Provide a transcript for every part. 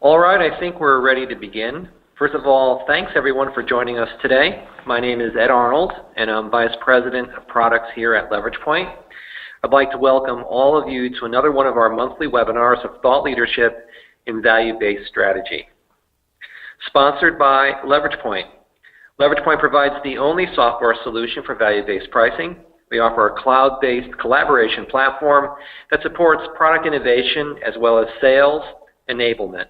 All right, I think we're ready to begin. First of all, thanks everyone for joining us today. My name is Ed Arnold, and I'm Vice President of Products here at LeveragePoint. I'd like to welcome all of you to another one of our monthly webinars of thought leadership in value-based strategy. Sponsored by LeveragePoint. LeveragePoint provides the only software solution for value-based pricing. We offer a cloud-based collaboration platform that supports product innovation as well as sales enablement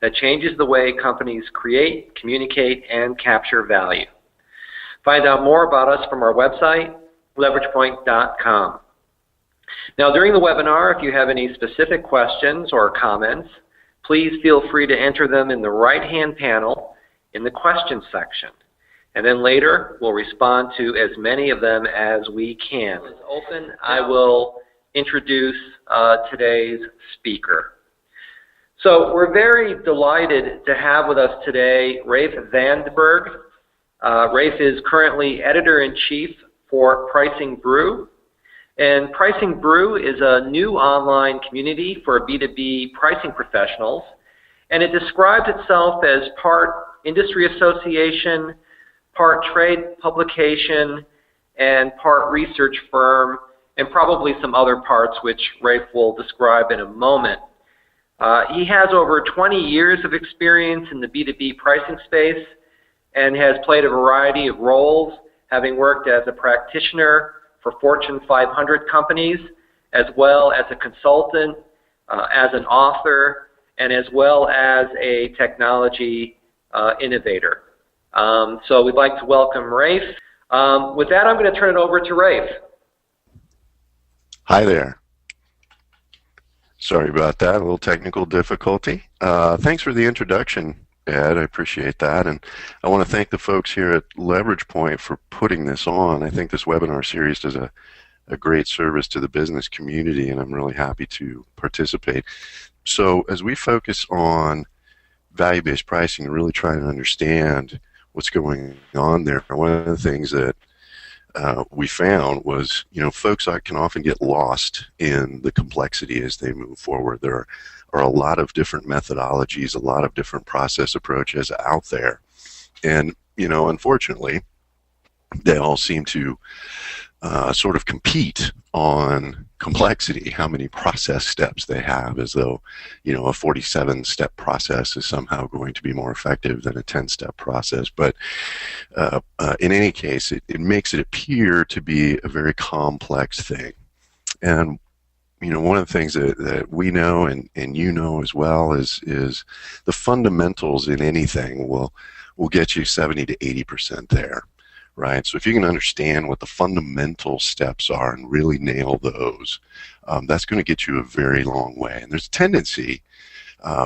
that changes the way companies create, communicate, and capture value. Find out more about us from our website, LeveragePoint.com. Now, during the webinar, if you have any specific questions or comments, please feel free to enter them in the right-hand panel in the questions section. And then later, we'll respond to as many of them as we can. It's open. I will introduce today's speaker. So we're very delighted to have with us today Rafe Vandenberg. Rafe is currently Editor-in-Chief for Pricing Brew. And Pricing Brew is a new online community for B2B pricing professionals. And it describes itself as part industry association, part trade publication, and part research firm, and probably some other parts which Rafe will describe in a moment. He has over 20 years of experience in the B2B pricing space and has played a variety of roles, having worked as a practitioner for Fortune 500 companies, as well as a consultant, as an author, and as well as a technology innovator. So we'd like to welcome Rafe. With that, I'm going to turn it over to Rafe. Hi there. Sorry about that, a little technical difficulty. Thanks for the introduction, Ed. I appreciate that. And I want to thank the folks here at LeveragePoint for putting this on. I think this webinar series does a great service to the business community, and I'm really happy to participate. So as we focus on value-based pricing and really trying to understand what's going on there, one of the things that we found was, folks can often get lost in the complexity as they move forward. There are a lot of different methodologies, a lot of different process approaches out there. And, unfortunately, they all seem to sort of compete on complexity, how many process steps they have, as though, a 47-step process is somehow going to be more effective than a 10-step process. But in any case, it makes it appear to be a very complex thing. And, one of the things that we know and you know as well is the fundamentals in anything will get you 70 to 80% there. Right, so if you can understand what the fundamental steps are and really nail those, that's going to get you a very long way. And there's a tendency,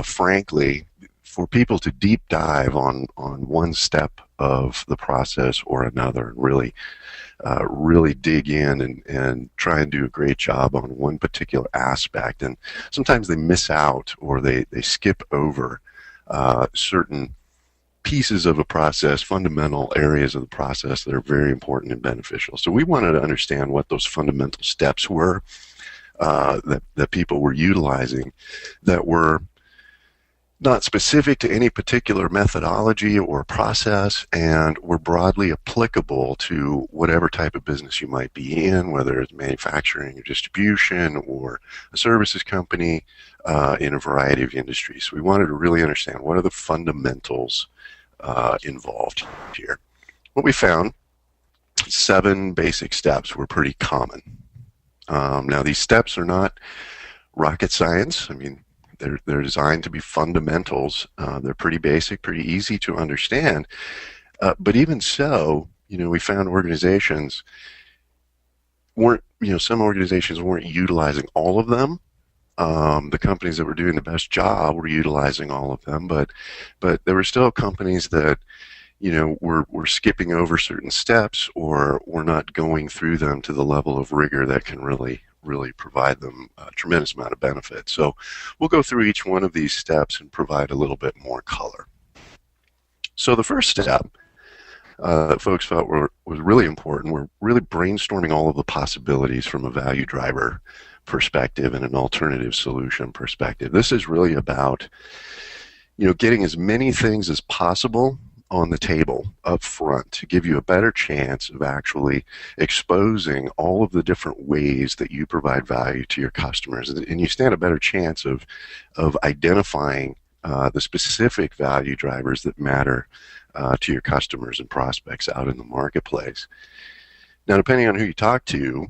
frankly, for people to deep dive on one step of the process or another, and really dig in and try and do a great job on one particular aspect. And sometimes they miss out or they skip over certain pieces of a process, fundamental areas of the process that are very important and beneficial. So we wanted to understand what those fundamental steps were that people were utilizing that were not specific to any particular methodology or process and were broadly applicable to whatever type of business you might be in, whether it's manufacturing or distribution or a services company in a variety of industries. So we wanted to really understand what are the fundamentals involved here. What we found, 7 basic steps were pretty common. Now these steps are not rocket science. I mean, they're designed to be fundamentals. They're pretty basic, pretty easy to understand. But even so, we found organizations weren't, some organizations weren't utilizing all of them. The companies that were doing the best job were utilizing all of them, but there were still companies that, were skipping over certain steps or were not going through them to the level of rigor that can really provide them a tremendous amount of benefit. So we'll go through each one of these steps and provide a little bit more color. So the first step that folks felt was really important were really brainstorming all of the possibilities from a value driver perspective and an alternative solution perspective. This is really about, getting as many things as possible on the table up front to give you a better chance of actually exposing all of the different ways that you provide value to your customers. And you stand a better chance of identifying the specific value drivers that matter to your customers and prospects out in the marketplace. Now, depending on who you talk to,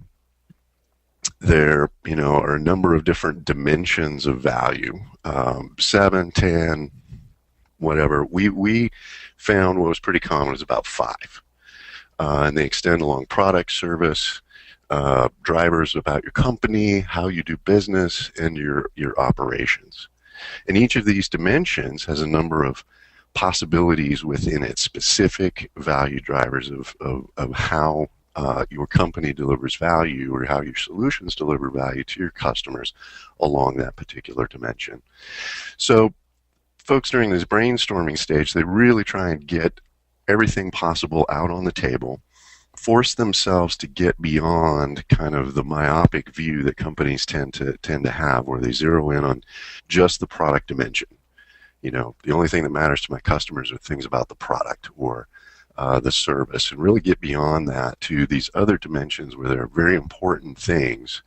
there are a number of different dimensions of value, 7, 10, whatever. We found what was pretty common is about 5, and they extend along product, service, drivers about your company, how you do business, and your operations. And each of these dimensions has a number of possibilities within it, specific value drivers of how your company delivers value or how your solutions deliver value to your customers along that particular dimension. So folks during this brainstorming stage, they really try and get everything possible out on the table, force themselves to get beyond kind of the myopic view that companies tend to have, where they zero in on just the product dimension. The only thing that matters to my customers are things about the product or the service, and really get beyond that to these other dimensions where there are very important things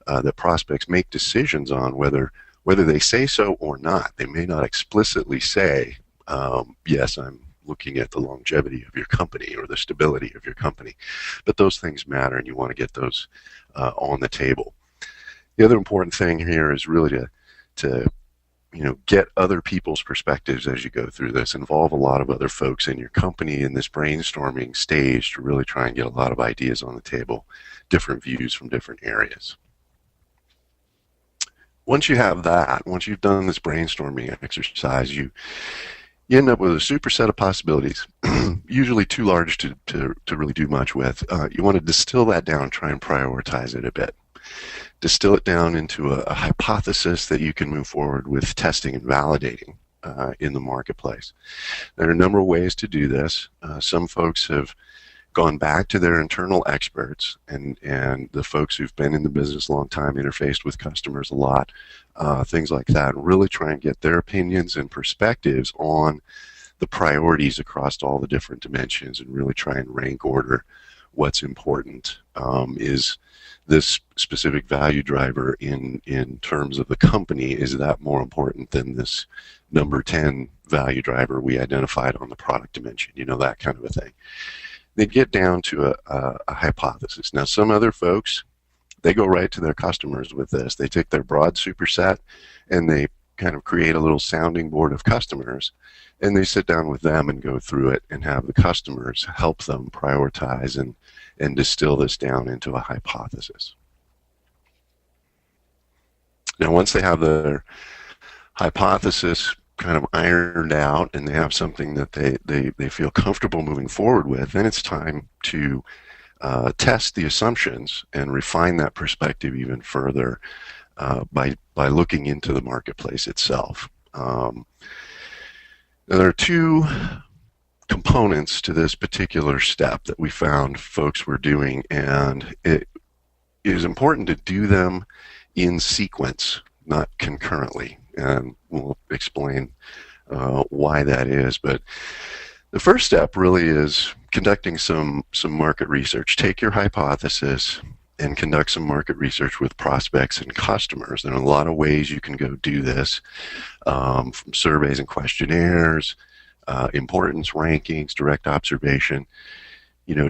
that prospects make decisions on, whether they say so or not. They may not explicitly say, yes, I'm looking at the longevity of your company or the stability of your company, but those things matter, and you want to get those on the table. The other important thing here is really to get other people's perspectives as you go through this. Involve a lot of other folks in your company in this brainstorming stage to really try and get a lot of ideas on the table, different views from different areas. Once you have that, once you've done this brainstorming exercise, you end up with a superset of possibilities, usually too large to really do much with. You want to distill that down, try and prioritize it a bit. Distill it down into a hypothesis that you can move forward with testing and validating in the marketplace. There are a number of ways to do this. Some folks have gone back to their internal experts and the folks who've been in the business a long time, interfaced with customers a lot, things like that, really try and get their opinions and perspectives on the priorities across all the different dimensions and really try and rank order what's important. Is this specific value driver in terms of the company, is that more important than this number 10 value driver we identified on the product dimension? That kind of a thing. They get down to a hypothesis. Now, some other folks, they go right to their customers with this. They take their broad superset and they kind of create a little sounding board of customers, and they sit down with them and go through it and have the customers help them prioritize and distill this down into a hypothesis. Now, once they have their hypothesis kind of ironed out and they have something that they feel comfortable moving forward with, then it's time to test the assumptions and refine that perspective even further by looking into the marketplace itself. Now, there are 2 components to this particular step that we found folks were doing, and it is important to do them in sequence, not concurrently, and we'll explain why that is. But the first step really is conducting some market research. Take your hypothesis and conduct some market research with prospects and customers. There are a lot of ways you can go do this, from surveys and questionnaires, importance rankings, direct observation.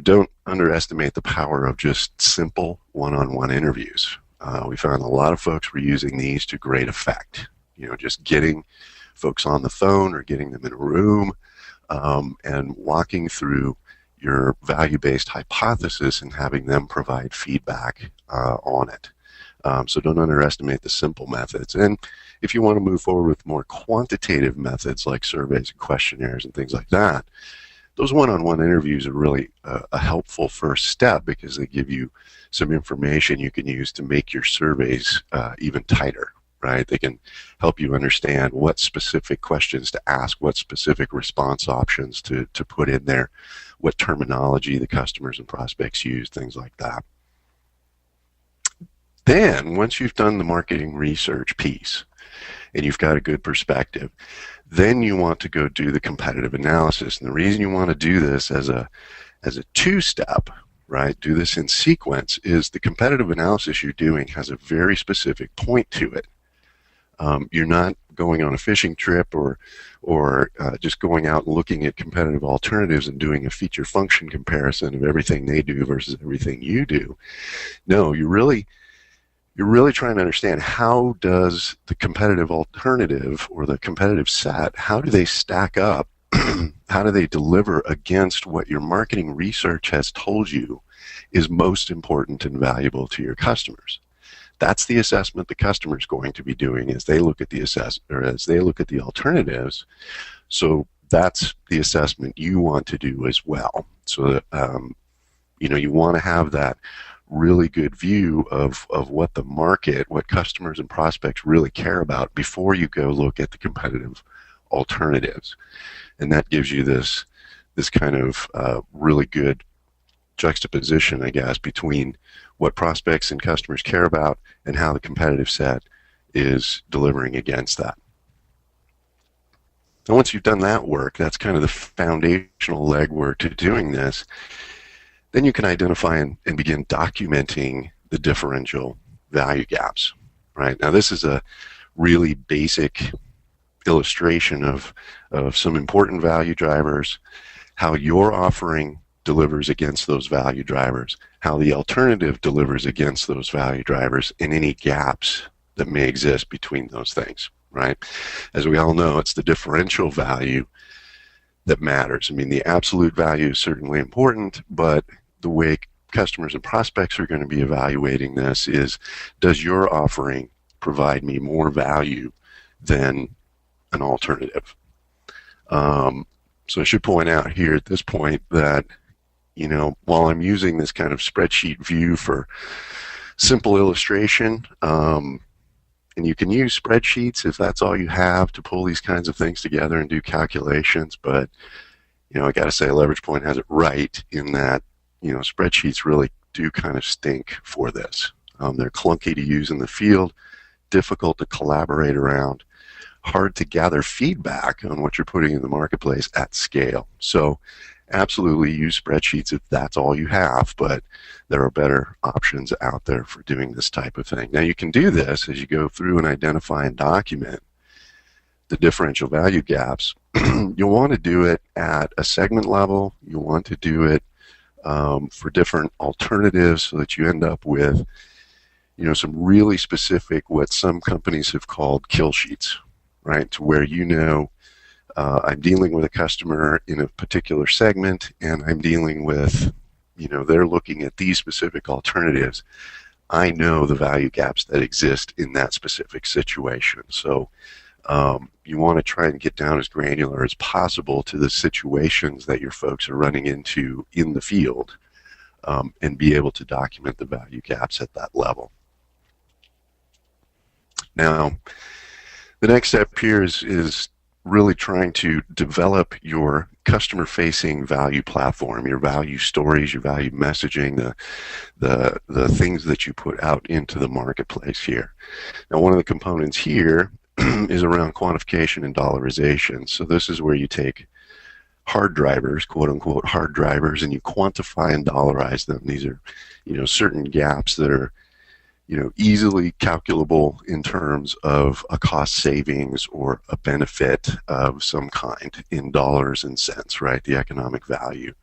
Don't underestimate the power of just simple one-on-one interviews. We found a lot of folks were using these to great effect. Just getting folks on the phone or getting them in a room and walking through your value-based hypothesis and having them provide feedback on it. So don't underestimate the simple methods. And if you want to move forward with more quantitative methods like surveys and questionnaires and things like that, those one-on-one interviews are really a helpful first step, because they give you some information you can use to make your surveys even tighter, right? They can help you understand what specific questions to ask, what specific response options to put in there, what terminology the customers and prospects use, things like that. Then, once you've done the marketing research piece, and you've got a good perspective. Then you want to go do the competitive analysis. And the reason you want to do this as a two-step, right, do this in sequence, is the competitive analysis you're doing has a very specific point to it. You're not going on a fishing trip or just going out and looking at competitive alternatives and doing a feature function comparison of everything they do versus everything you do. No, you're really trying to understand, how does the competitive alternative or the competitive set, how do they stack up? How do they deliver against what your marketing research has told you is most important and valuable to your customers? That's the assessment the customer is going to be doing as they look at the as they look at the alternatives. So that's the assessment you want to do as well. So that, you want to have that really good view of what the market, what customers and prospects really care about before you go look at the competitive alternatives. And that gives you this kind of really good juxtaposition, I guess, between what prospects and customers care about and how the competitive set is delivering against that. And once you've done that work, that's kind of the foundational legwork to doing this, then you can identify and begin documenting the differential value gaps. Right? Now, this is a really basic illustration of some important value drivers, how your offering delivers against those value drivers, how the alternative delivers against those value drivers, and any gaps that may exist between those things. Right? As we all know, it's the differential value that matters. I mean, the absolute value is certainly important, but the way customers and prospects are going to be evaluating this is, does your offering provide me more value than an alternative? So I should point out here at this point that, while I'm using this kind of spreadsheet view for simple illustration, and you can use spreadsheets if that's all you have to pull these kinds of things together and do calculations, but I got to say, LeveragePoint has it right in that spreadsheets really do kind of stink for this. They're clunky to use in the field, difficult to collaborate around, hard to gather feedback on what you're putting in the marketplace at scale. So absolutely use spreadsheets if that's all you have, but there are better options out there for doing this type of thing. Now, you can do this as you go through and identify and document the differential value gaps. You'll want to do it at a segment level. You'll want to do it for different alternatives so that you end up with some really specific, what some companies have called kill sheets, right? To where I'm dealing with a customer in a particular segment, and I'm dealing with, they're looking at these specific alternatives. I know the value gaps that exist in that specific situation. So you want to try and get down as granular as possible to the situations that your folks are running into in the field, and be able to document the value gaps at that level. Now, the next step here is really trying to develop your customer-facing value platform, your value stories, your value messaging, the things that you put out into the marketplace here. Now, one of the components here is around quantification and dollarization. So this is where you take hard drivers, quote-unquote hard drivers, and you quantify and dollarize them. These are, certain gaps that are easily calculable in terms of a cost savings or a benefit of some kind in dollars and cents, right? The economic value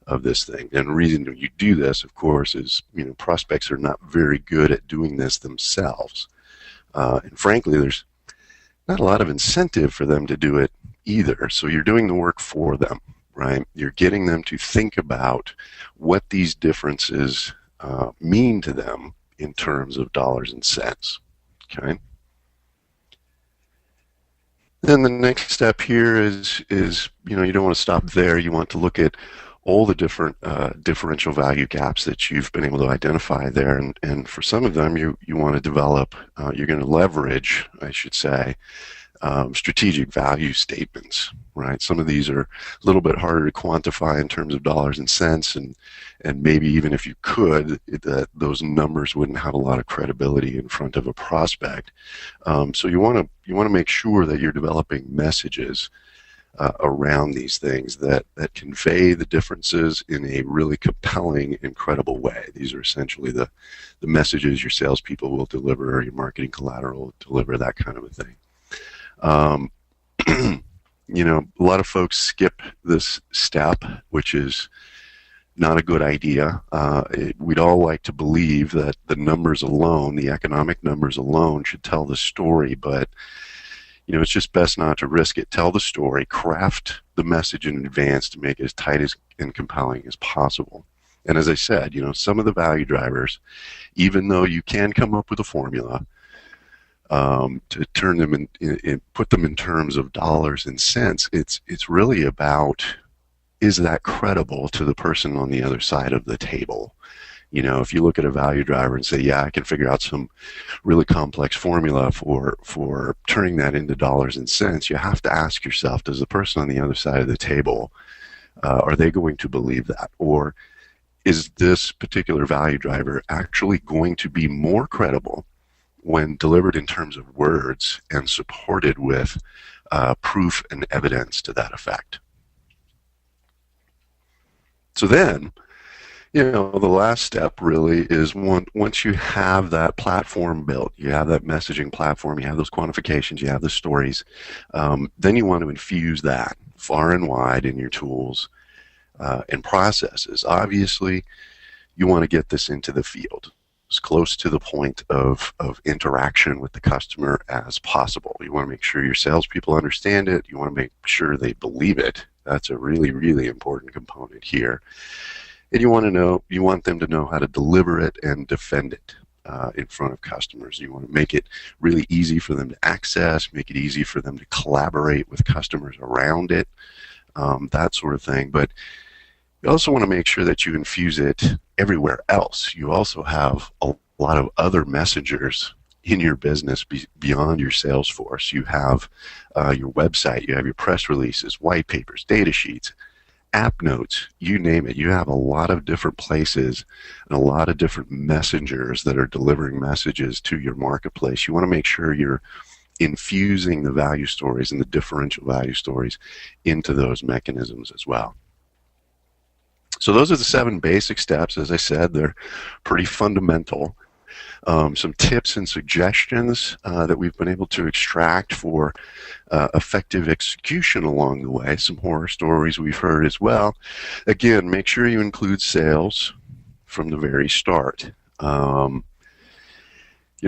of this thing. And the reason you do this, of course, is, prospects are not very good at doing this themselves. And frankly, there's not a lot of incentive for them to do it either. So you're doing the work for them, right? You're getting them to think about what these differences mean to them in terms of dollars and cents. Okay. Then the next step here is you don't want to stop there. You want to look at all the different differential value gaps that you've been able to identify there, and for some of them you want to develop. You're going to leverage, I should say, strategic value statements, right? Some of these are a little bit harder to quantify in terms of dollars and cents, and maybe even if you could, those numbers wouldn't have a lot of credibility in front of a prospect. So you want to make sure that you're developing messages around these things that convey the differences in a really compelling and credible way. These are essentially the messages your salespeople will deliver, or your marketing collateral will deliver, that kind of a thing. You know, a lot of folks skip this step, which is not a good idea. We'd all like to believe that the numbers alone, the economic numbers alone, should tell the story, but you know, it's just best not to risk it. Tell the story, craft the message in advance to make it as tight and compelling as possible. And as I said, you know, some of the value drivers, even though you can come up with a formula to turn them put them in terms of dollars and cents, it's really about, is that credible to the person on the other side of the table? You know, if you look at a value driver and say, yeah, I can figure out some really complex formula for turning that into dollars and cents, you have to ask yourself, does the person on the other side of the table, are they going to believe that? Or is this particular value driver actually going to be more credible when delivered in terms of words and supported with proof and evidence to that effect? So then, you know, the last step really is once you have that platform built, you have that messaging platform, you have those quantifications, you have the stories, then you want to infuse that far and wide in your tools and processes. Obviously, you want to get this into the field as close to the point of interaction with the customer as possible. You want to make sure your salespeople understand it. You want to make sure they believe it. That's a really, really important component here. And you want them to know how to deliver it and defend it in front of customers. You want to make it really easy for them to access, make it easy for them to collaborate with customers around it, that sort of thing. But you also want to make sure that you infuse it everywhere else. You also have a lot of other messengers in your business beyond your sales force. You have your website, you have your press releases, white papers, data sheets, app notes, you name it. You have a lot of different places and a lot of different messengers that are delivering messages to your marketplace. You want to make sure you're infusing the value stories and the differential value stories into those mechanisms as well. So those are the 7 basic steps. As I said, they're pretty fundamental. Some tips and suggestions that we've been able to extract for effective execution along the way. Some horror stories we've heard as well. Again, make sure you include sales from the very start. You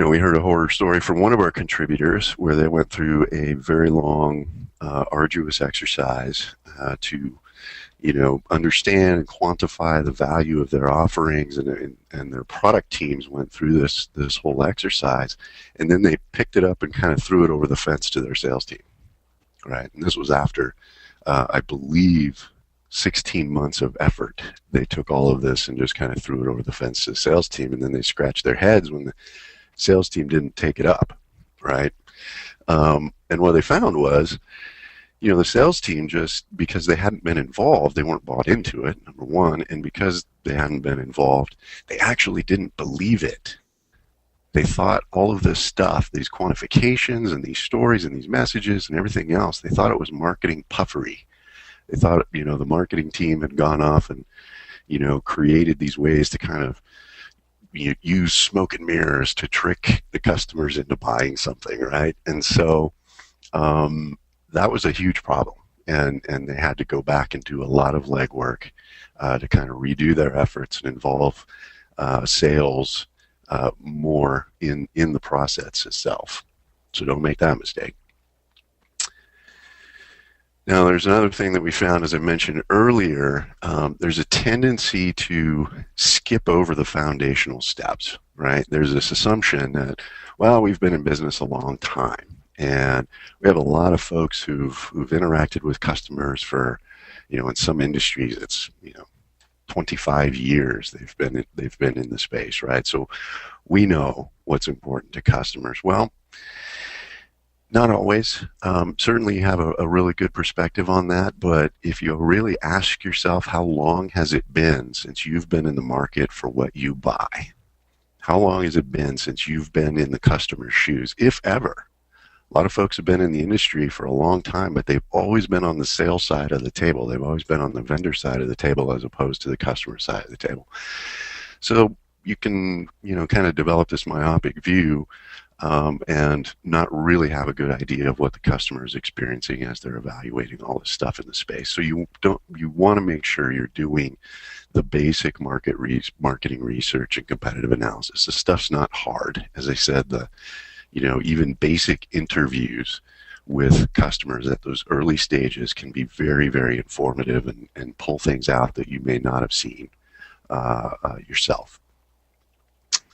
know, we heard a horror story from one of our contributors where they went through a very long, arduous exercise to, you know, understand and quantify the value of their offerings, and their product teams went through this whole exercise, and then they picked it up and kind of threw it over the fence to their sales team, right? And this was after, I believe, 16 months of effort. They took all of this and just kind of threw it over the fence to the sales team, and then they scratched their heads when the sales team didn't take it up, right? And what they found was, you know, the sales team, just because they hadn't been involved, they weren't bought into it, number one, and because they hadn't been involved, they actually didn't believe it. They thought all of this stuff, these quantifications and these stories and these messages and everything else, they thought it was marketing puffery. They thought, you know, the marketing team had gone off and, you know, created these ways to kind of use smoke and mirrors to trick the customers into buying something, right? And so that was a huge problem, and they had to go back and do a lot of legwork to kind of redo their efforts and involve sales more in the process itself. So don't make that mistake. Now, there's another thing that we found, as I mentioned earlier, there's a tendency to skip over the foundational steps, right? There's this assumption that, well, we've been in business a long time, and we have a lot of folks who've interacted with customers for, you know, in some industries it's, you know, 25 years they've been in the space, right? So we know what's important to customers. Well, Not always. Certainly you have a really good perspective on that, but if you really ask yourself how long has it been since you've been in the market for what you buy? How long has it been since you've been in the customer's shoes, if ever? A lot of folks have been in the industry for a long time, but they've always been on the sales side of the table. They've always been on the vendor side of the table as opposed to the customer side of the table. So you can, kind of develop this myopic view and not really have a good idea of what the customer is experiencing as they're evaluating all this stuff in the space. So you want to make sure you're doing the basic marketing research and competitive analysis. This stuff's not hard. As I said, even basic interviews with customers at those early stages can be very, very informative and pull things out that you may not have seen yourself.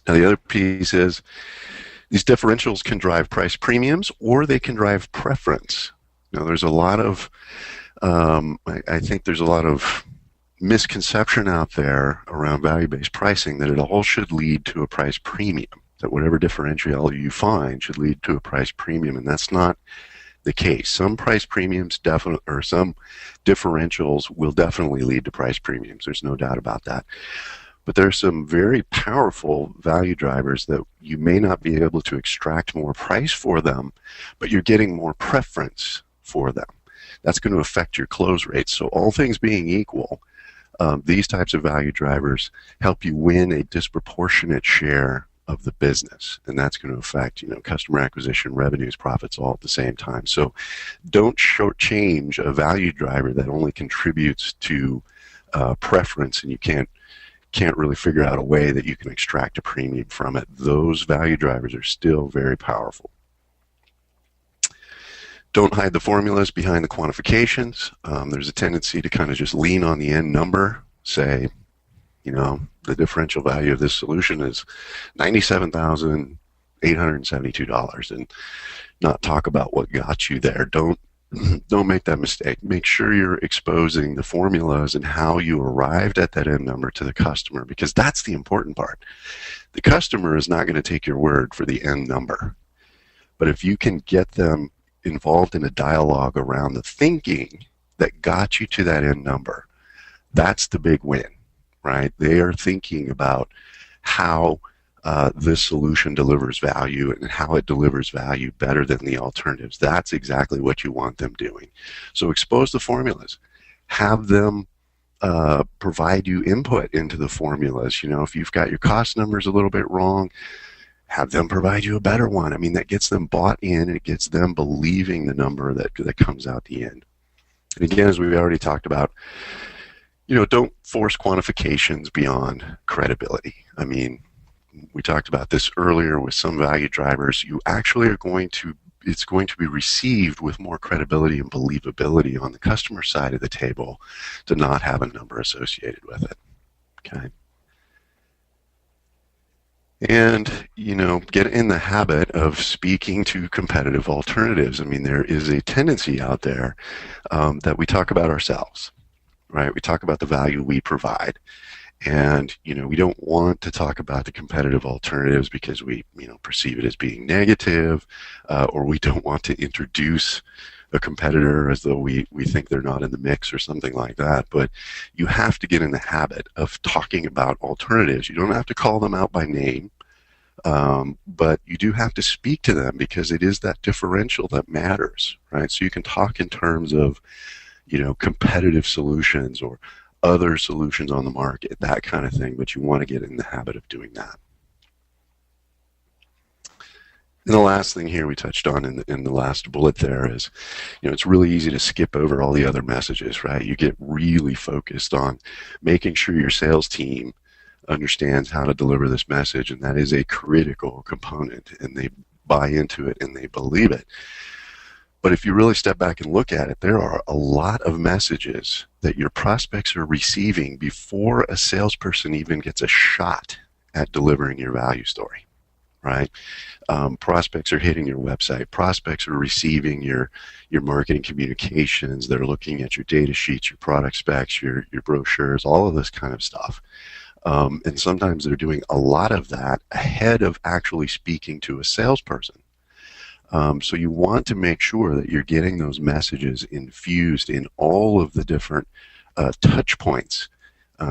Now, the other piece is these differentials can drive price premiums or they can drive preference. Now, there's a lot of, I think there's a lot of misconception out there around value-based pricing that it all should lead to a price premium, that whatever differential you find should lead to a price premium, and that's not the case. Some price premiums some differentials will definitely lead to price premiums. There's no doubt about that. But there's some very powerful value drivers that you may not be able to extract more price for them, but you're getting more preference for them. That's going to affect your close rates. So all things being equal, these types of value drivers help you win a disproportionate share of the business, and that's going to affect customer acquisition, revenues, profits, all at the same time. So don't shortchange a value driver that only contributes to preference, and you can't really figure out a way that you can extract a premium from it. Those value drivers are still very powerful. Don't hide the formulas behind the quantifications. There's a tendency to kind of just lean on the end number, say, the differential value of this solution is $97,872, and not talk about what got you there. Don't make that mistake. Make sure you're exposing the formulas and how you arrived at that end number to the customer, because that's the important part. The customer is not going to take your word for the end number. But if you can get them involved in a dialogue around the thinking that got you to that end number, that's the big win, right? They are thinking about how this solution delivers value and how it delivers value better than the alternatives. That's exactly what you want them doing. So expose the formulas. Have them provide you input into the formulas. If you've got your cost numbers a little bit wrong, have them provide you a better one. I mean, that gets them bought in. It gets them believing the number that comes out the end. And again, as we already talked about, don't force quantifications beyond credibility. I mean, we talked about this earlier with some value drivers. You actually are it's going to be received with more credibility and believability on the customer side of the table to not have a number associated with it. Okay. And, get in the habit of speaking to competitive alternatives. I mean, there is a tendency out there that we talk about ourselves, right? We talk about the value we provide. And, we don't want to talk about the competitive alternatives because we, perceive it as being negative, or we don't want to introduce a competitor as though we think they're not in the mix or something like that. But you have to get in the habit of talking about alternatives. You don't have to call them out by name, but you do have to speak to them because it is that differential that matters, right? So you can talk in terms of, competitive solutions or other solutions on the market, that kind of thing, but you want to get in the habit of doing that. And the last thing here we touched on in the last bullet there is, it's really easy to skip over all the other messages, right? You get really focused on making sure your sales team understands how to deliver this message, and that is a critical component, and they buy into it and they believe it. But if you really step back and look at it, there are a lot of messages that your prospects are receiving before a salesperson even gets a shot at delivering your value story, right? Prospects are hitting your website. Prospects are receiving your marketing communications. They're looking at your data sheets, your product specs, your brochures, all of this kind of stuff. And sometimes they're doing a lot of that ahead of actually speaking to a salesperson. So you want to make sure that you're getting those messages infused in all of the different touch points,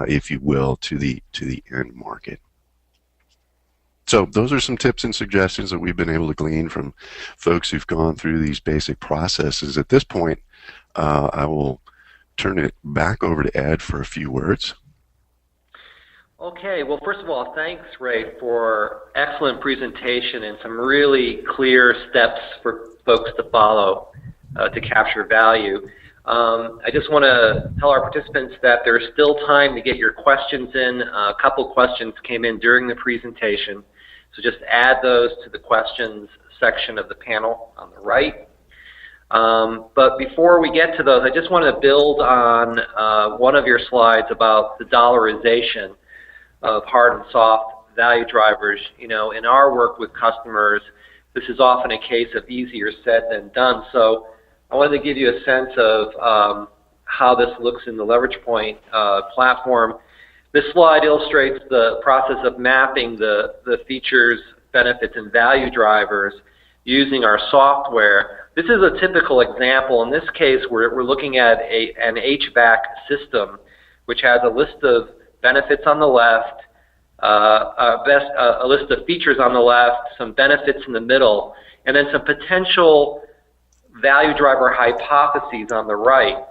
if you will, to the end market. So those are some tips and suggestions that we've been able to glean from folks who've gone through these basic processes. At this point, I will turn it back over to Ed for a few words. Okay, well, first of all, thanks, Ray, for excellent presentation and some really clear steps for folks to follow to capture value. I just want to tell our participants that there's still time to get your questions in. A couple questions came in during the presentation, so just add those to the questions section of the panel on the right. But before we get to those, I just want to build on one of your slides about the dollarization of hard and soft value drivers. You know, in our work with customers, this is often a case of easier said than done. So I wanted to give you a sense of how this looks in the LeveragePoint platform. This slide illustrates the process of mapping the features, benefits, and value drivers using our software. This is a typical example. In this case, we're looking at an HVAC system, which has a list of benefits on the left, a list of features on the left, some benefits in the middle, and then some potential value driver hypotheses on the right.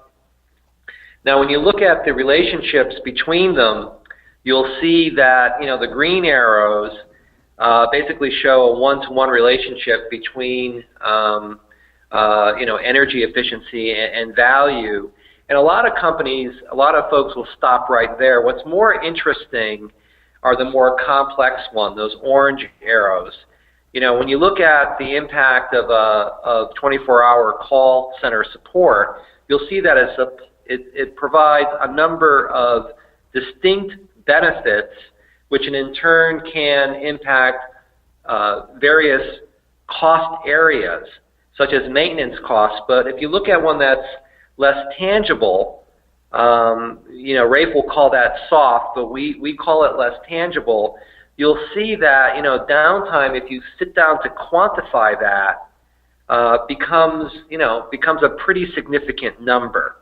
Now, when you look at the relationships between them, you'll see that, you know, the green arrows basically show a one-to-one relationship between you know, energy efficiency and value. And a lot of companies, a lot of folks will stop right there. What's more interesting are the more complex ones, those orange arrows. You know, when you look at the impact of 24-hour call center support, you'll see that it provides a number of distinct benefits, which in turn can impact various cost areas, such as maintenance costs. But if you look at one that's less tangible, you know, Rafe will call that soft, but we call it less tangible. You'll see that, you know, downtime, if you sit down to quantify that, becomes a pretty significant number.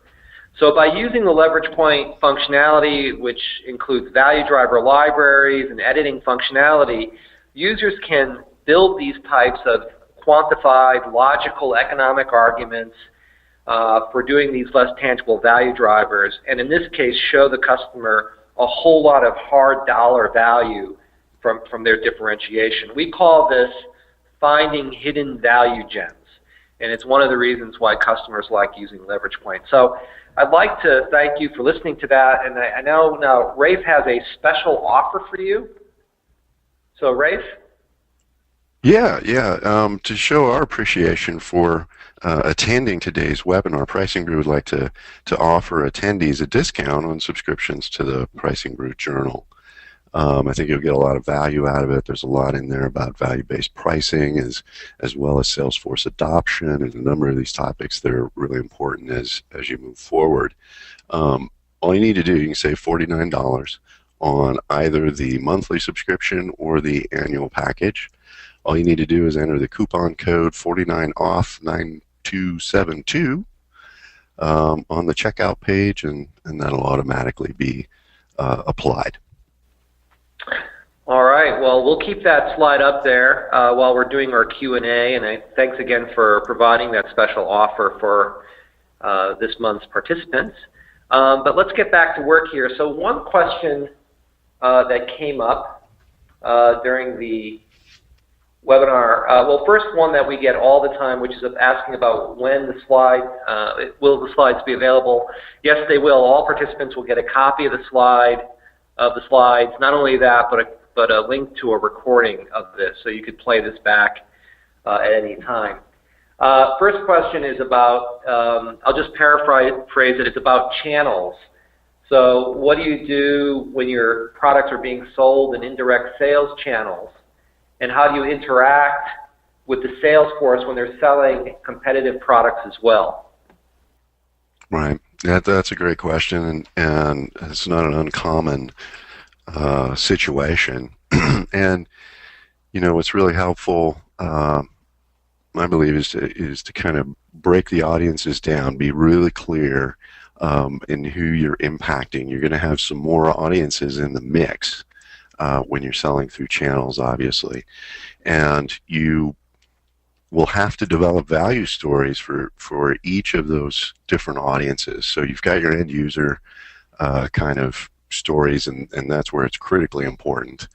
So by using the LeveragePoint functionality, which includes value driver libraries and editing functionality, users can build these types of quantified, logical, economic arguments for doing these less tangible value drivers, and in this case, show the customer a whole lot of hard dollar value from their differentiation. We call this finding hidden value gems, and it's one of the reasons why customers like using LeveragePoint. So I'd like to thank you for listening to that, and I know now Rafe has a special offer for you. So Rafe? Yeah. To show our appreciation for attending today's webinar, Pricing Brew would like to offer attendees a discount on subscriptions to the Pricing Brew Journal. I think you'll get a lot of value out of it. There's a lot in there about value-based pricing as well as Salesforce adoption and a number of these topics that are really important as you move forward. All you need to do, you can save $49 on either the monthly subscription or the annual package. All you need to do is enter the coupon code 49OFF9272 on the checkout page, and that'll automatically be applied. All right. Well, we'll keep that slide up there while we're doing our Q&A, and thanks again for providing that special offer for this month's participants. But let's get back to work here. So one question that came up during the webinar, well, first one that we get all the time, which is asking about when the slide, will the slides be available? Yes, they will. All participants will get a copy of the slides. Not only that, but a link to a recording of this, so you could play this back at any time. First question is about, I'll just paraphrase it, it's about channels. So what do you do when your products are being sold in indirect sales channels? And how do you interact with the sales force when they're selling competitive products as well? Right. Yeah, that's a great question, and it's not an uncommon situation. And, you know, what's really helpful, my belief is to kind of break the audiences down, be really clear in who you're impacting. You're going to have some more audiences in the mix when you're selling through channels, obviously, and you will have to develop value stories for each of those different audiences. So you've got your end user kind of stories, and that's where it's critically important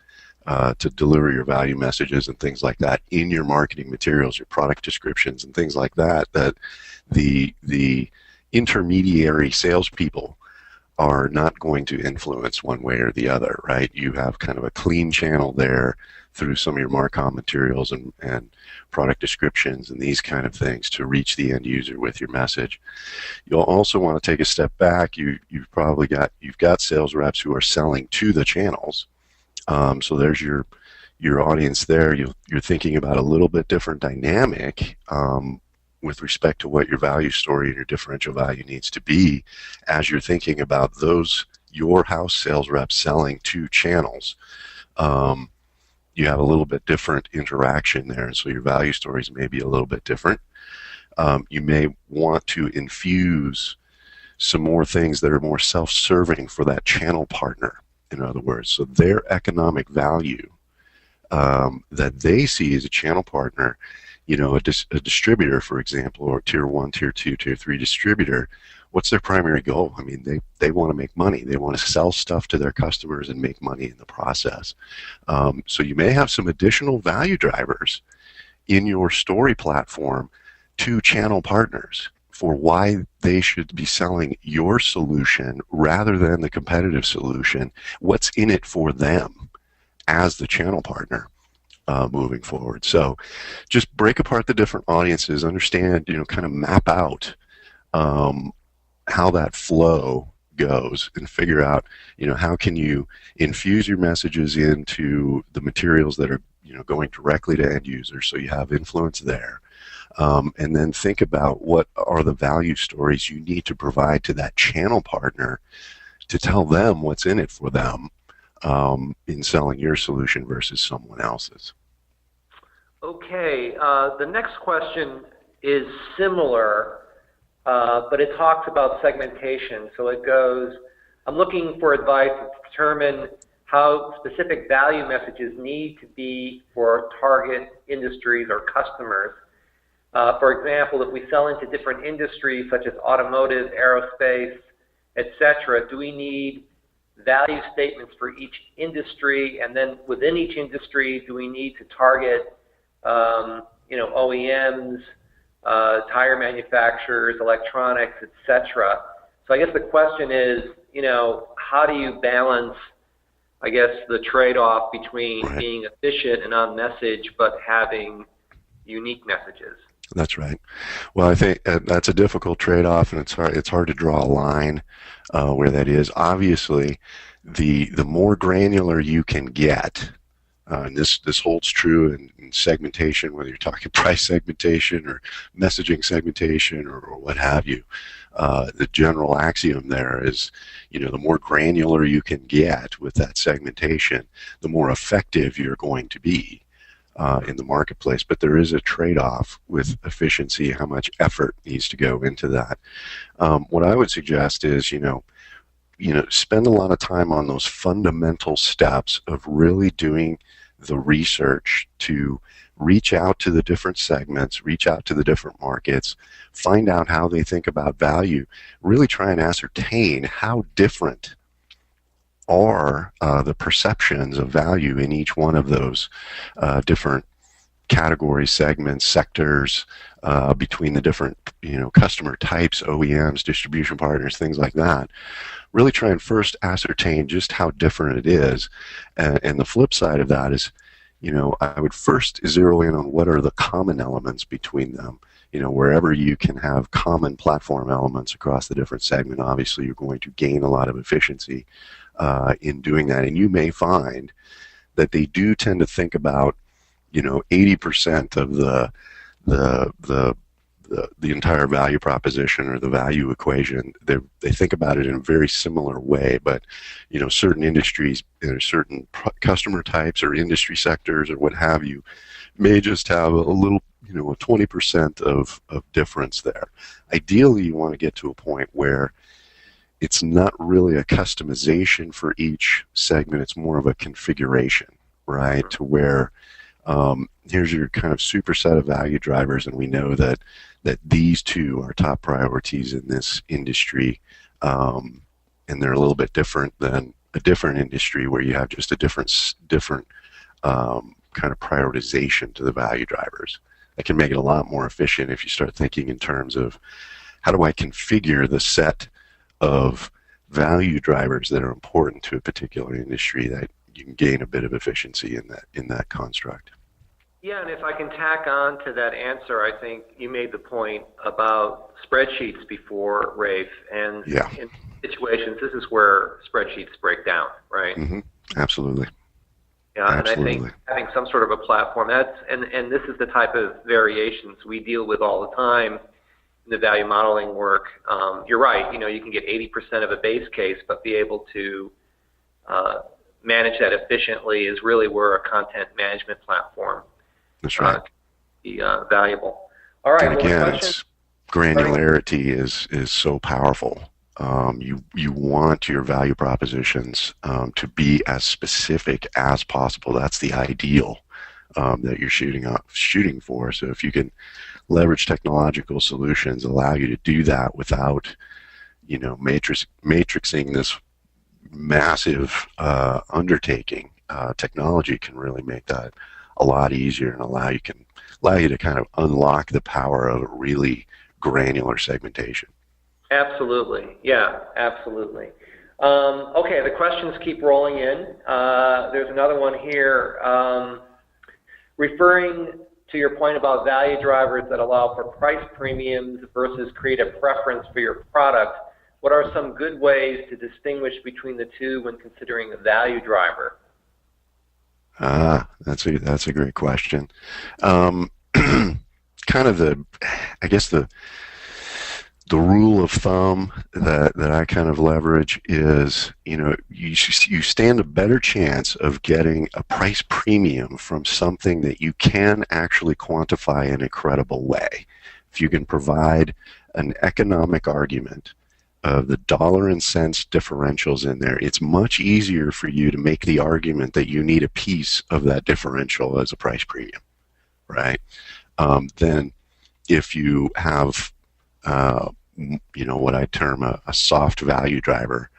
to deliver your value messages and things like that in your marketing materials, your product descriptions and things like that, that the intermediary salespeople are not going to influence one way or the other, right? You have kind of a clean channel there through some of your Marcom materials and product descriptions and these kind of things to reach the end user with your message. You'll also want to take a step back. You've got sales reps who are selling to the channels. So there's your audience there. You're thinking about a little bit different dynamic with respect to what your value story and your differential value needs to be as you're thinking about your house sales reps selling to channels. You have a little bit different interaction there, and so your value stories may be a little bit different. You may want to infuse some more things that are more self-serving for that channel partner, in other words. So their economic value that they see as a channel partner, a distributor, for example, or tier 1, tier 2, tier 3 distributor, what's their primary goal? I mean, they want to make money. They want to sell stuff to their customers and make money in the process. So you may have some additional value drivers in your story platform to channel partners for why they should be selling your solution rather than the competitive solution. What's in it for them as the channel partner moving forward? So just break apart the different audiences, understand, kind of map out how that flow goes, and figure out, how can you infuse your messages into the materials that are, going directly to end users, so you have influence there. And then think about what are the value stories you need to provide to that channel partner to tell them what's in it for them in selling your solution versus someone else's. Okay, the next question is similar, but it talks about segmentation. So it goes, I'm looking for advice to determine how specific value messages need to be for target industries or customers. For example, if we sell into different industries such as automotive, aerospace, etc., do we need value statements for each industry? And then within each industry, do we need to target OEMs, tire manufacturers, electronics, etc.? So I guess the question is, how do you balance, I guess, the trade-off between being efficient and on message but having unique messages? That's right. Well, I think that's a difficult trade-off, and it's hard to draw a line where that is. Obviously, the more granular you can get, and this holds true in segmentation, whether you're talking price segmentation or messaging segmentation or what have you. The general axiom there is, the more granular you can get with that segmentation, the more effective you're going to be in the marketplace. But there is a trade-off with efficiency, how much effort needs to go into that. What I would suggest is, spend a lot of time on those fundamental steps of really doing the research to reach out to the different segments, reach out to the different markets, find out how they think about value, really try and ascertain how different are the perceptions of value in each one of those different categories, segments, sectors, between the different customer types, OEMs, distribution partners, things like that. Really try and first ascertain just how different it is. And the flip side of that is, I would first zero in on what are the common elements between them. Wherever you can have common platform elements across the different segment, obviously you're going to gain a lot of efficiency in doing that. And you may find that they do tend to think about, 80% of the entire value proposition or the value equation. They think about it in a very similar way, but certain industries, certain customer types or industry sectors or what have you, may just have a little a 20% of difference there. Ideally, you want to get to a point where it's not really a customization for each segment. It's more of a configuration, right? To where here's your kind of superset of value drivers, and we know that these two are top priorities in this industry, and they're a little bit different than a different industry where you have just a different kind of prioritization to the value drivers. That can make it a lot more efficient if you start thinking in terms of how do I configure the set of value drivers that are important to a particular industry, that you can gain a bit of efficiency in that construct. Yeah, and if I can tack on to that answer, I think you made the point about spreadsheets before, Rafe, and in situations, this is where spreadsheets break down, right? Mm-hmm. Absolutely. Yeah, absolutely. And I think having some sort of a platform, and this is the type of variations we deal with all the time in the value modeling work. You're right, you can get 80% of a base case, but be able to manage that efficiently is really where a content management platform That's right. Be valuable. All right. And again, granularity is so powerful. You want your value propositions to be as specific as possible. That's the ideal that you're shooting for. So if you can leverage technological solutions, allow you to do that without, matrixing this massive undertaking, technology can really make that a lot easier and allow you to kind of unlock the power of a really granular segmentation. Absolutely. Yeah, absolutely. Okay, the questions keep rolling in. There's another one here. Referring to your point about value drivers that allow for price premiums versus create a preference for your product, what are some good ways to distinguish between the two when considering a value driver? That's a great question. Kind of the rule of thumb that I kind of leverage is, you stand a better chance of getting a price premium from something that you can actually quantify in a credible way. If you can provide an economic argument of the dollar and cents differentials in there, it's much easier for you to make the argument that you need a piece of that differential as a price premium, right? Then if you have what I term a soft value driver,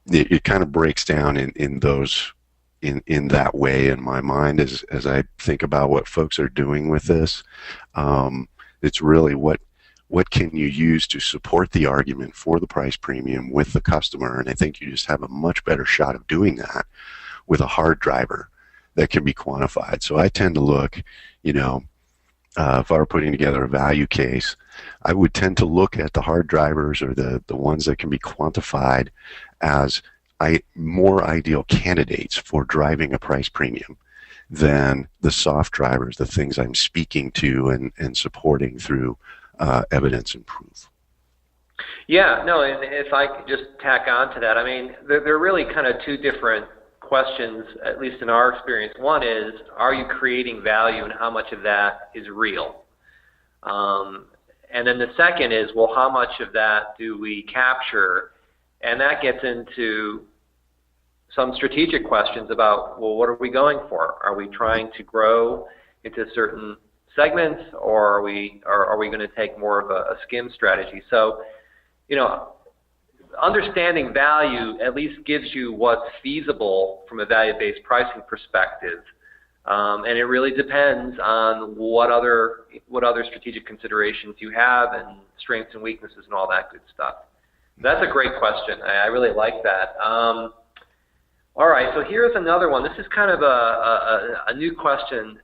it kind of breaks down in that way in my mind as I think about what folks are doing with this. It's really what can you use to support the argument for the price premium with the customer, and I think you just have a much better shot of doing that with a hard driver that can be quantified. So I tend to look, if I were putting together a value case, I would tend to look at the hard drivers or the ones that can be quantified as more ideal candidates for driving a price premium than the soft drivers, the things I'm speaking to and supporting through evidence and proof. Yeah, no, and if I could just tack on to that, I mean, they're really kind of two different questions, at least in our experience. One is, are you creating value and how much of that is real? And then the second is, well, how much of that do we capture? And that gets into some strategic questions about, well, what are we going for? Are we trying to grow into certain segments, or are we going to take more of a skim strategy? So, understanding value at least gives you what's feasible from a value-based pricing perspective, and it really depends on what other strategic considerations you have and strengths and weaknesses and all that good stuff. That's a great question. I really like that. All right, so here's another one. This is kind of a new question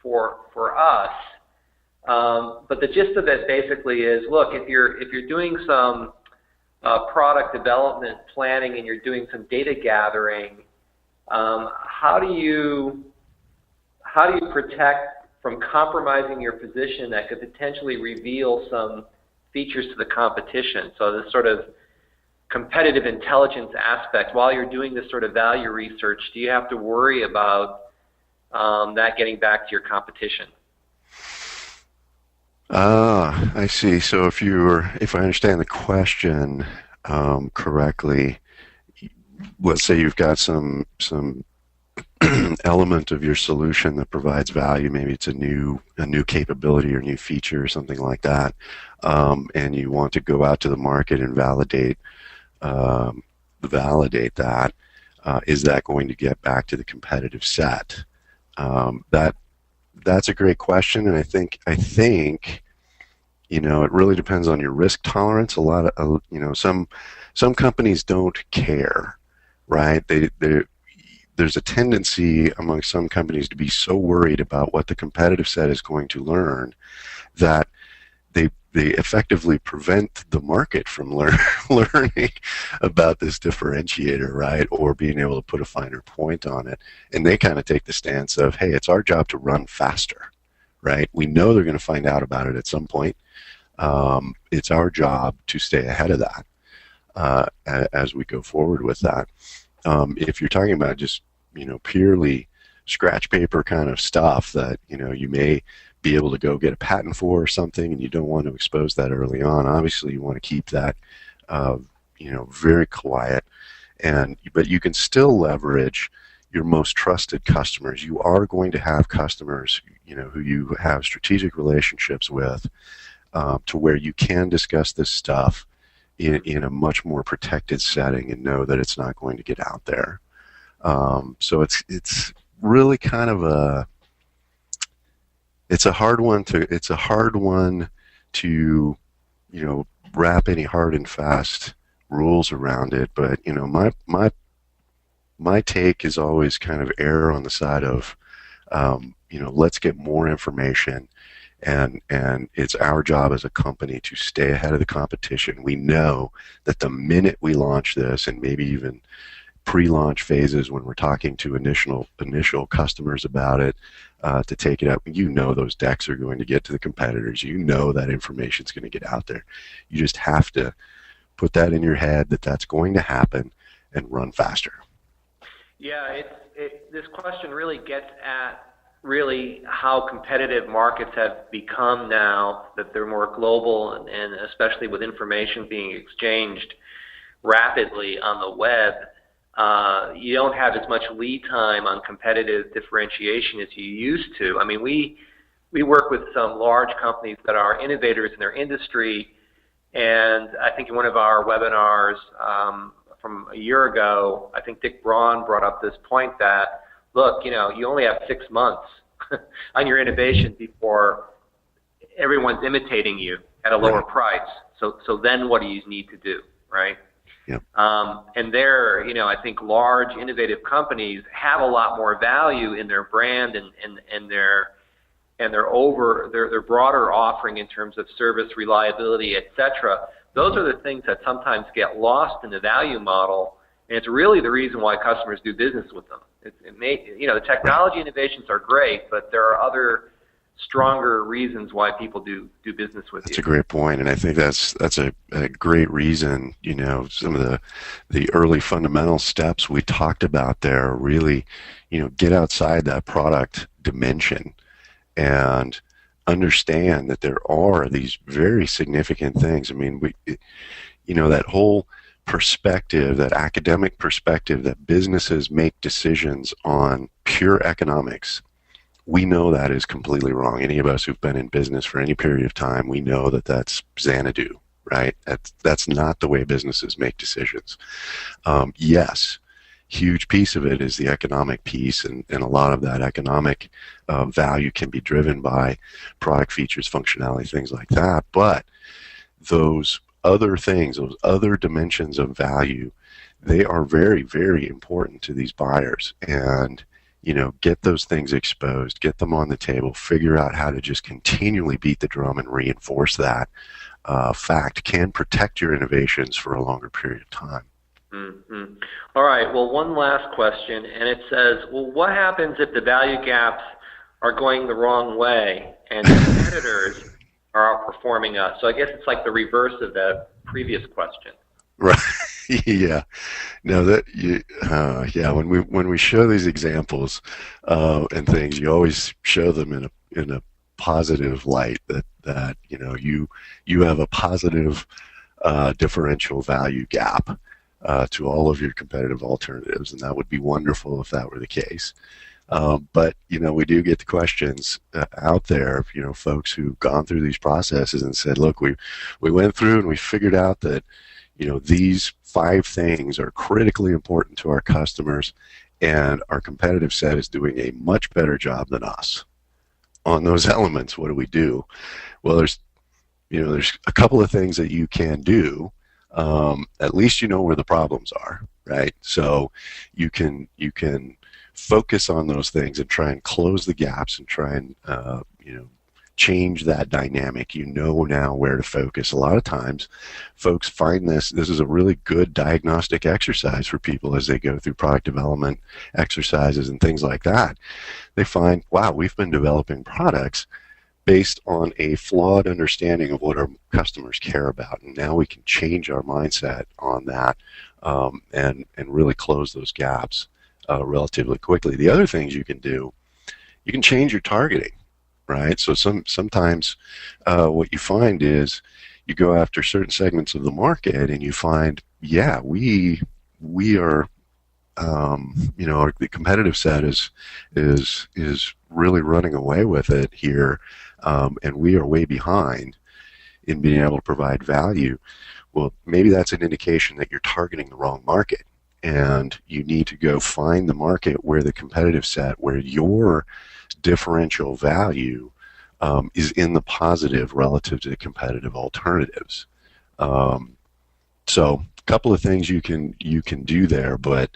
for us, but the gist of it basically is, look, if you're doing some product development planning and you're doing some data gathering, how do you protect from compromising your position that could potentially reveal some features to the competition? So this sort of competitive intelligence aspect, while you're doing this sort of value research, do you have to worry about that getting back to your competition? Ah, I see. So if I understand the question correctly, let's say you've got some element of your solution that provides value. Maybe it's a new capability or new feature or something like that, and you want to go out to the market and validate that. Is that going to get back to the competitive set? That's a great question, and I think it really depends on your risk tolerance. A lot of some companies don't care, right? There's a tendency among some companies to be so worried about what the competitive set is going to learn that they effectively prevent the market from learning about this differentiator, right? Or being able to put a finer point on it. And they kind of take the stance of, hey, it's our job to run faster, right? We know they're going to find out about it at some point. It's our job to stay ahead of that as we go forward with that. If you're talking about just purely scratch paper kind of stuff that you may be able to go get a patent for or something, and you don't want to expose that early on, obviously you want to keep that very quiet, but you can still leverage your most trusted customers. You are going to have customers who you have strategic relationships with, to where you can discuss this stuff in a much more protected setting and know that it's not going to get out there. So it's really kind of it's a hard one to wrap any hard and fast rules around it. But my take is always kind of err on the side of let's get more information. And it's our job as a company to stay ahead of the competition. We know that the minute we launch this, and maybe even pre-launch phases when we're talking to initial customers about it, to take it up, those decks are going to get to the competitors. That information is going to get out there. You just have to put that in your head that that's going to happen and run faster. Yeah, this question really gets at how competitive markets have become now that they're more global, and especially with information being exchanged rapidly on the web. You don't have as much lead time on competitive differentiation as you used to. I mean, we work with some large companies that are innovators in their industry, and I think in one of our webinars from a year ago, I think Dick Braun brought up this point that, look, you only have 6 months on your innovation before everyone's imitating you at a lower price. So then what do you need to do, right? Yep. And there, I think large innovative companies have a lot more value in their brand and their broader offering in terms of service, reliability, etc. Those are the things that sometimes get lost in the value model, and it's really the reason why customers do business with them. The technology innovations are great, but there are other stronger reasons why people do business with you. That's a great point, and I think that's a great reason. Some of the early fundamental steps we talked about there are really, get outside that product dimension and understand that there are these very significant things. I mean, that whole perspective, that academic perspective that businesses make decisions on pure economics, we know that is completely wrong. Any of us who've been in business for any period of time, we know that that's Xanadu, right? That's not the way businesses make decisions. Yes, huge piece of it is the economic piece, and a lot of that economic value can be driven by product features, functionality, things like that. But those other things, those other dimensions of value, they are very, very important to these buyers. And get those things exposed, get them on the table, figure out how to just continually beat the drum and reinforce that fact can protect your innovations for a longer period of time. Mm-hmm. All right, well, one last question, and it says, well, what happens if the value gaps are going the wrong way and competitors are outperforming us? So I guess it's like the reverse of the previous question. Right. Yeah. No, that yeah. When we show these examples and things, you always show them in a positive light. That you have a positive differential value gap to all of your competitive alternatives, and that would be wonderful if that were the case. But we do get the questions out there. Folks who've gone through these processes and said, "Look, we went through and we figured out that these 5 things are critically important to our customers, and our competitive set is doing a much better job than us on those elements. What do we do?" Well, there's a couple of things that you can do. At least you know where the problems are, right? So you can focus on those things and try and close the gaps and try and change that dynamic. Now where to focus. A lot of times folks find this is a really good diagnostic exercise for people as they go through product development exercises and things like that. They find, wow, we've been developing products based on a flawed understanding of what our customers care about, and now we can change our mindset on that and really close those gaps relatively quickly. The other things you can do, you can change your targeting, right? So sometimes what you find is you go after certain segments of the market and you find, yeah, we are the competitive set is really running away with it here, and we are way behind in being able to provide value. Well, maybe that's an indication that you're targeting the wrong market, and you need to go find the market where the competitive set, where your differential value is in the positive relative to the competitive alternatives. So a couple of things you can do there, but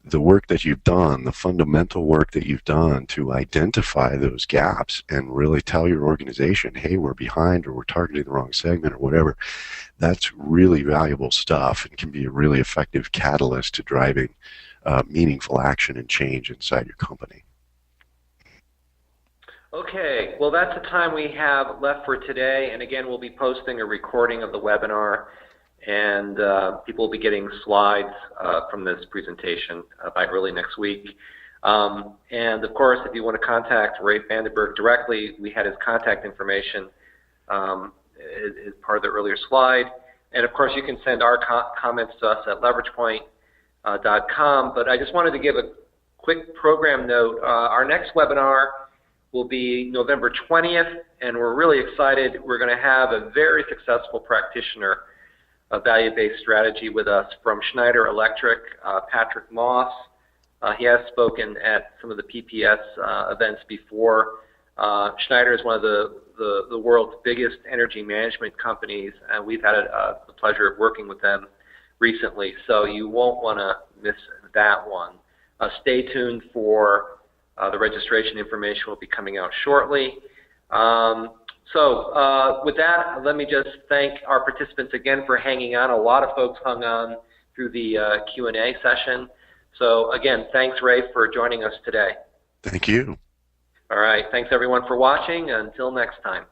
the work that you've done, the fundamental work that you've done to identify those gaps and really tell your organization, hey, we're behind, or we're targeting the wrong segment, or whatever, that's really valuable stuff and can be a really effective catalyst to driving meaningful action and change inside your company. Okay, well, that's the time we have left for today, and again, we'll be posting a recording of the webinar, and people will be getting slides from this presentation by early next week. And of course, if you want to contact Ray Vandenberg directly, we had his contact information as part of the earlier slide. And of course, you can send our comments to us at LeveragePoint.com. But I just wanted to give a quick program note. Our next webinar will be November 20th, and we're really excited. We're going to have a very successful practitioner of value-based strategy with us from Schneider Electric, Patrick Moss. He has spoken at some of the PPS events before. Schneider is one of the world's biggest energy management companies, and we've had the pleasure of working with them recently, so you won't want to miss that one. Stay tuned for the registration information will be coming out shortly. So with that, let me just thank our participants again for hanging on. A lot of folks hung on through the Q&A session. So again, thanks, Ray, for joining us today. Thank you. All right. Thanks, everyone, for watching. Until next time.